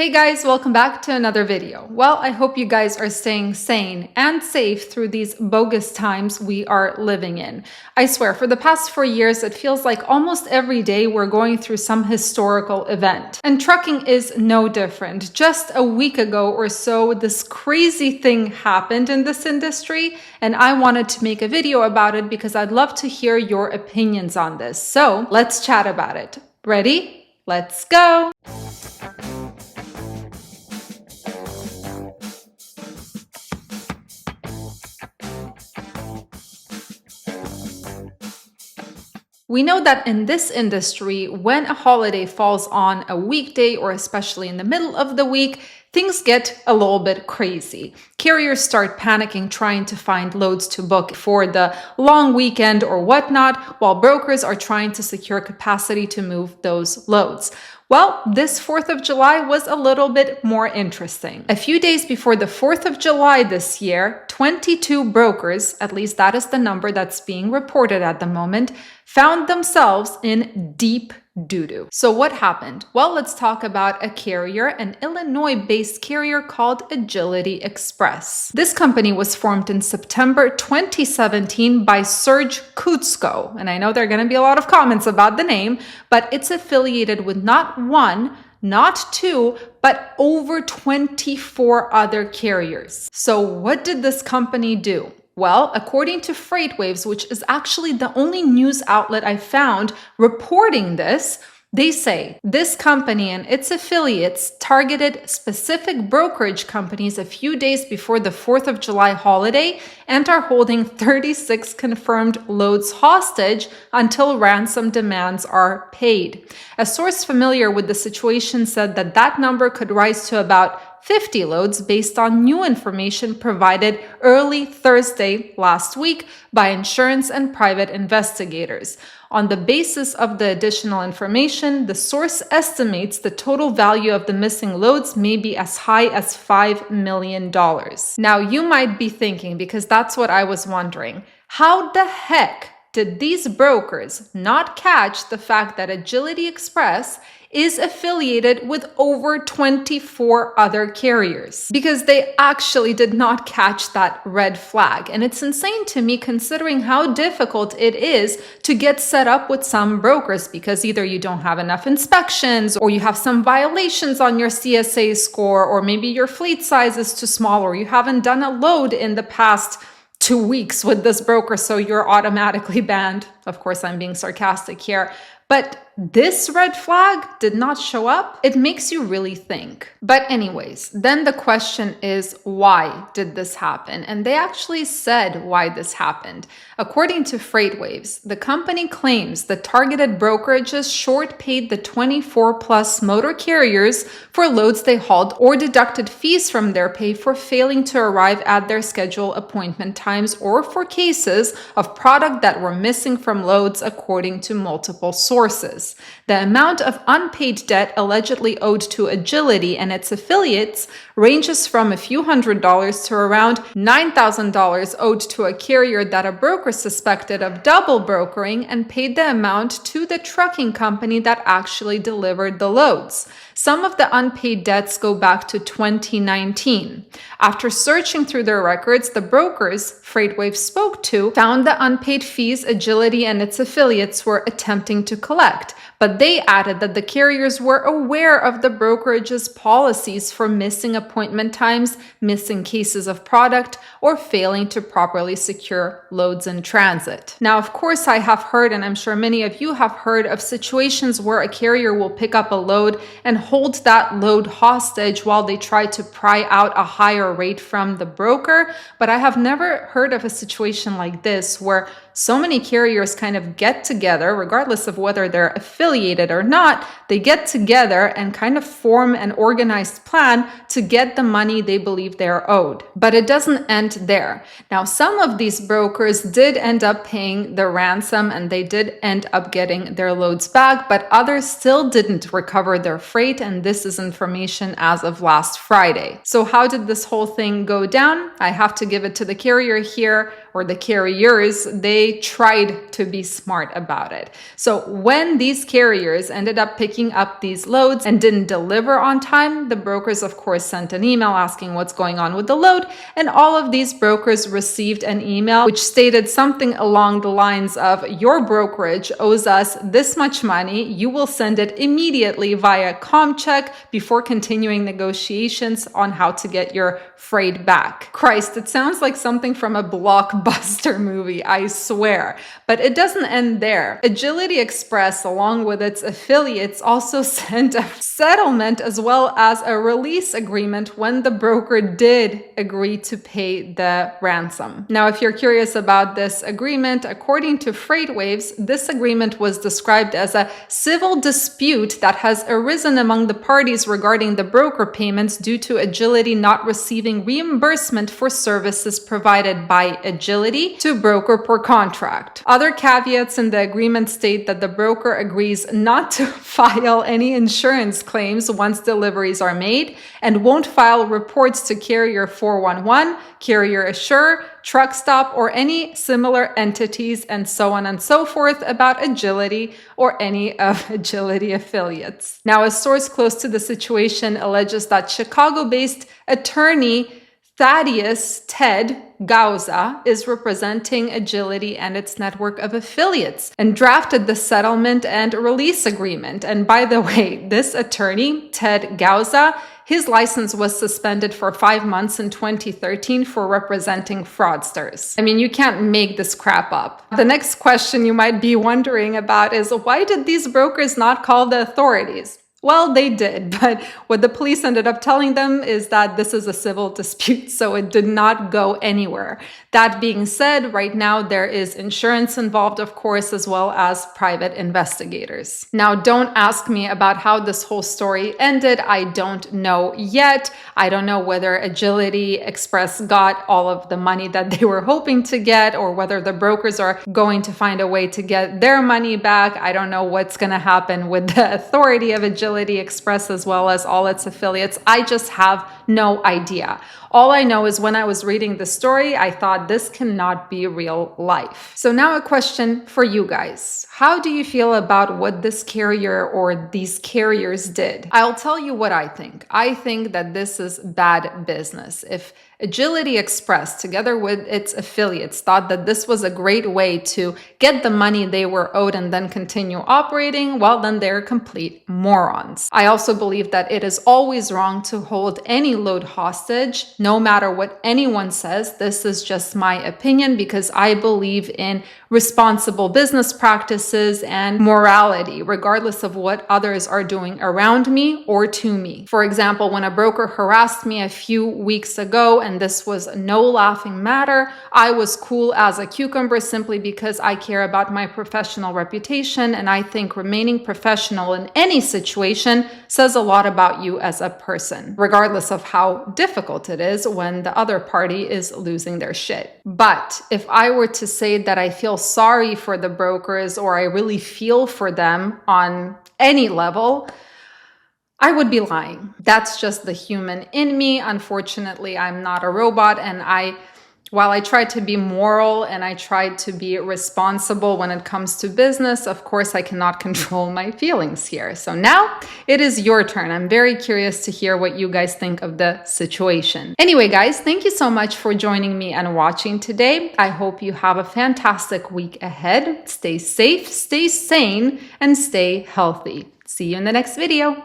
Hey guys, welcome back to another video. Well, I hope you guys are staying sane and safe through these bogus times we are living in. I swear, for the past 4 years, it feels like almost every day we're going through some historical event. And trucking is no different. Just a week ago or so, this crazy thing happened in this industry, and I wanted to make a video about it because I'd love to hear your opinions on this. So let's chat about it. Ready? Let's go! We know that in this industry, when a holiday falls on a weekday or especially in the middle of the week, things get a little bit crazy. Carriers start panicking trying to find loads to book for the long weekend or whatnot, while brokers are trying to secure capacity to move those loads. Well, this 4th of July was a little bit more interesting. A few days before the 4th of July this year, 22 brokers, at least that is the number that's being reported at the moment, found themselves in deep doo-doo. So what happened? Well, let's talk about a carrier, an Illinois-based carrier called Agility Express. This company was formed in September 2017 by Serge Kutsko, and I know there are going to be a lot of comments about the name, but it's affiliated with not one, not two, but over 24 other carriers. So what did this company do? Well, according to FreightWaves, which is actually the only news outlet I found reporting this, they say this company and its affiliates targeted specific brokerage companies a few days before the 4th of July holiday and are holding 36 confirmed loads hostage until ransom demands are paid. A source familiar with the situation said that that number could rise to about 50 loads based on new information provided early Thursday last week by insurance and private investigators. On the basis of the additional information, the source estimates the total value of the missing loads may be as high as $5 million. Now, you might be thinking, because that's what I was wondering, how the heck did these brokers not catch the fact that Agility Express is affiliated with over 24 other carriers? Because they actually did not catch that red flag. And it's insane to me considering how difficult it is to get set up with some brokers, because either you don't have enough inspections or you have some violations on your CSA score, or maybe your fleet size is too small, or you haven't done a load in the past 2 weeks with this broker, so you're automatically banned. Of course, I'm being sarcastic here. But this red flag did not show up. It makes you really think. But anyways, then the question is, why did this happen? And they actually said why this happened. According to FreightWaves, the company claims the targeted brokerages short paid the 24 plus motor carriers for loads they hauled or deducted fees from their pay for failing to arrive at their scheduled appointment times or for cases of product that were missing from loads, according to multiple sources. The amount of unpaid debt allegedly owed to Agility and its affiliates ranges from a few $100s to around $9,000 owed to a carrier that a broker suspected of double brokering and paid the amount to the trucking company that actually delivered the loads. Some of the unpaid debts go back to 2019. After searching through their records, the brokers FreightWaves spoke to found the unpaid fees Agility and its affiliates were attempting to collect, but they added that the carriers were aware of the brokerage's policies for missing appointment times, missing cases of product, or failing to properly secure loads in transit. Now, of course, I have heard, and I'm sure many of you have heard, of situations where a carrier will pick up a load and hold that load hostage while they try to pry out a higher rate from the broker. But I have never heard of a situation like this where so many carriers kind of get together, regardless of whether they're affiliated or not, they get together and kind of form an organized plan to get the money they believe they're owed. But it doesn't end there. Now, some of these brokers did end up paying the ransom and they did end up getting their loads back, but others still didn't recover their freight, and this is information as of last Friday. So how did this whole thing go down? I have to give it to the carrier here. or the carriers, they tried to be smart about it. So when these carriers ended up picking up these loads and didn't deliver on time, the brokers, of course, sent an email asking what's going on with the load. And all of these brokers received an email which stated something along the lines of, your brokerage owes us this much money. You will send it immediately via ComCheck before continuing negotiations on how to get your freight back. Christ, it sounds like something from a blockbuster movie, I swear. But it doesn't end there. Agility Express, along with its affiliates, also sent a settlement as well as a release agreement when the broker did agree to pay the ransom. Now, if you're curious about this agreement, according to FreightWaves, this agreement was described as a civil dispute that has arisen among the parties regarding the broker payments due to Agility not receiving reimbursement for services provided by Agility to broker per contract. Other caveats in the agreement state that the broker agrees not to file any insurance claims once deliveries are made and won't file reports to Carrier 411, Carrier Assure, Truck Stop, or any similar entities, and so on and so forth, about Agility or any of Agility affiliates. Now, a source close to the situation alleges that Chicago-based attorney Thaddeus Ted Gauza is representing Agility and its network of affiliates and drafted the settlement and release agreement. And by the way, this attorney, Ted Gauza, his license was suspended for 5 months in 2013 for representing fraudsters. I mean, you can't make this crap up. The next question you might be wondering about is, why did these brokers not call the authorities? Well, they did, but what the police ended up telling them is that this is a civil dispute, so it did not go anywhere. That being said, right now there is insurance involved, of course, as well as private investigators. Now, don't ask me about how this whole story ended. I don't know yet. I don't know whether Agility Express got all of the money that they were hoping to get, or whether the brokers are going to find a way to get their money back. I don't know what's going to happen with the authority of Agility Express as well as all its affiliates. I just have no idea. All I know is when I was reading the story, I thought this cannot be real life. So now a question for you guys. How do you feel about what this carrier or these carriers did? I'll tell you what I think. I think that this is bad business. If Agility Express, together with its affiliates, thought that this was a great way to get the money they were owed and then continue operating, well, then they're complete morons. I also believe that it is always wrong to hold any load hostage, no matter what anyone says. This is just my opinion because I believe in responsible business practices and morality, regardless of what others are doing around me or to me. For example, when a broker harassed me a few weeks ago, and this was no laughing matter, I was cool as a cucumber simply because I care about my professional reputation, and I think remaining professional in any situation says a lot about you as a person, regardless of how difficult it is when the other party is losing their shit. But if I were to say that I feel sorry for the brokers or I really feel for them on any level, I would be lying. That's just the human in me. Unfortunately, I'm not a robot, and while I try to be moral and I try to be responsible when it comes to business, of course, I cannot control my feelings here. So now it is your turn. I'm very curious to hear what you guys think of the situation. Anyway, guys, thank you so much for joining me and watching today. I hope you have a fantastic week ahead. Stay safe, stay sane, and stay healthy. See you in the next video.